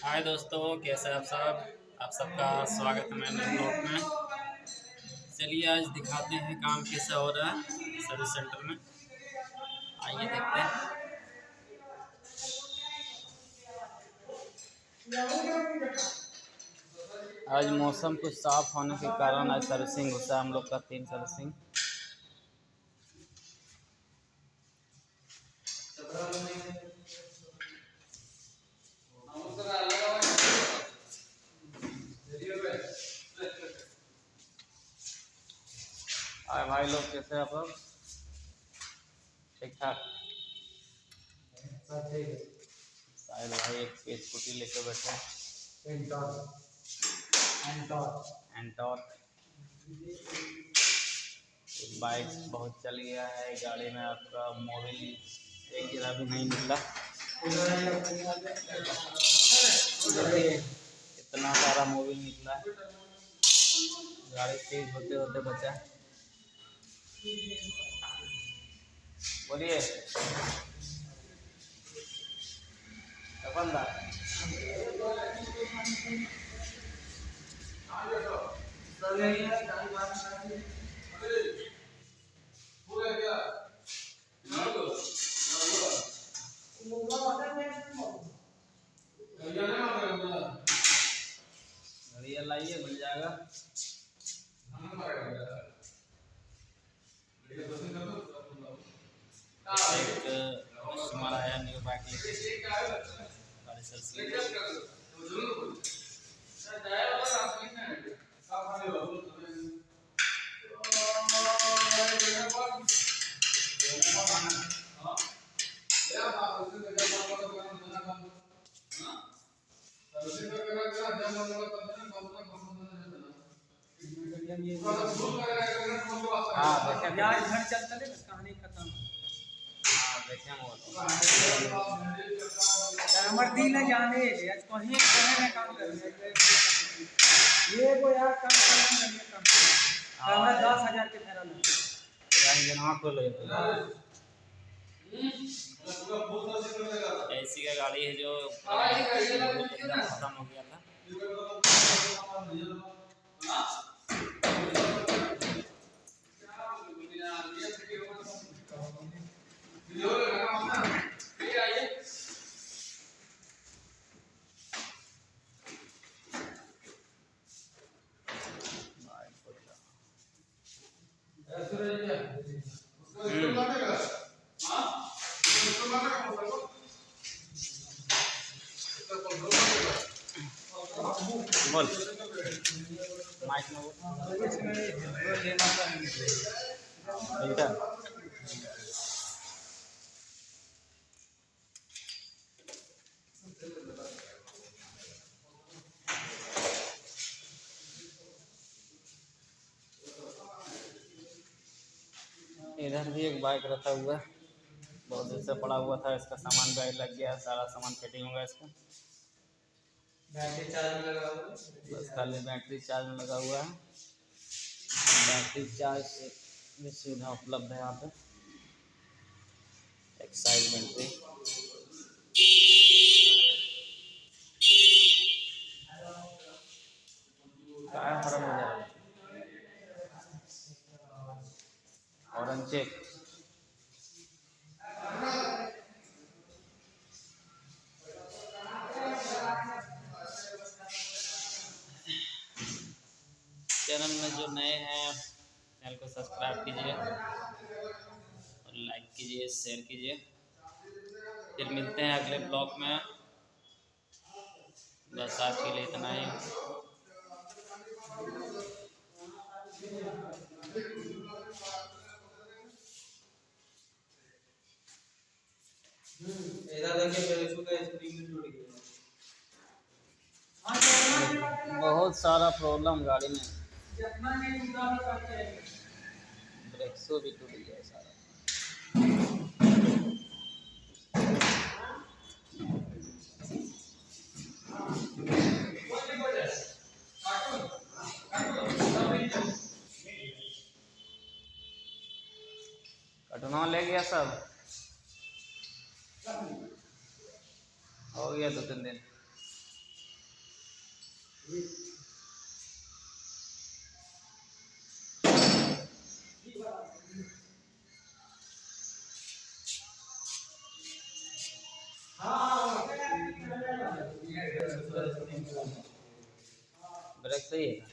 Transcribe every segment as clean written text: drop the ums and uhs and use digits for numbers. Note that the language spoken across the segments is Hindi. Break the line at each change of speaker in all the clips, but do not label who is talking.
हाय दोस्तों, कैसे हैं आप सब। आप सबका स्वागत है मेरे नए ब्लॉग में। चलिए आज दिखाते हैं काम कैसा हो रहा है सर्विस सेंटर में। आइए देखते हैं। आज मौसम कुछ साफ होने के कारण आज सर्विसिंग होता है हम लोग का 3 सर्विसिंग। आए भाई लोग, कैसे हैं आप लोग? ठीक ठाक। शायद भाई एक स्कूटी लेकर बैठे हैं। एंटॉर्क बाइक बहुत चल गया है। गाड़ी में आपका मोबिल एक जगह भी नहीं निकला। इतना सारा मोबिल निकला है। गाड़ी तेज होते होते बचा। बोलिए बंदा। घड़िया लाइए, मिल जाएगा। एक कस्टमर आया न्यू बाइक लेके गाड़ी सर्विस। हाँ देखें, घर चलता है कहानी खत्म। हाँ देखें वो हमारे दिल है जाने आज कहीं में काम कर ये वो यार काम हमारा 10,000 के फेरा में जहाँ को ले ऐसी का गाड़ी है जो एकदम खत्म हो गया था। बोल माइक में इधर भी एक बाइक रखा हुआ है, बहुत दिन से पड़ा हुआ था। इसका सामान गाड़ी लग गया, सारा सामान फिटिंग होगा इसका। बैटरी चार्ज में लगा हुआ है, बस खाली बैटरी चार्ज में लगा हुआ है। बैटरी चार्ज की सुविधा उपलब्ध है यहाँ पे। एक side battery orange check. Channel में जो नए हैं चैनल को सब्सक्राइब कीजिए और लाइक कीजिए, शेयर कीजिए। फिर मिलते हैं अगले ब्लॉग में। बस आज के लिए इतना ही। बहुत सारा प्रॉब्लम गाड़ी में, ब्रेक्सो भी टूट गया सारा। कटना ले गया सब, हो गया 2-3 दिन। ब्रेक सही है ना?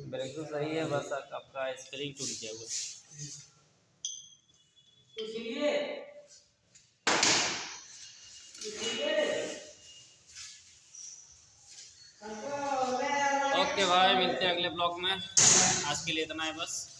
ब्रेक तो सही है, बस आपका स्प्रिंग टूट गया हुआ है। ओके भाई, मिलते हैं अगले ब्लॉग में। आज के लिए इतना है बस।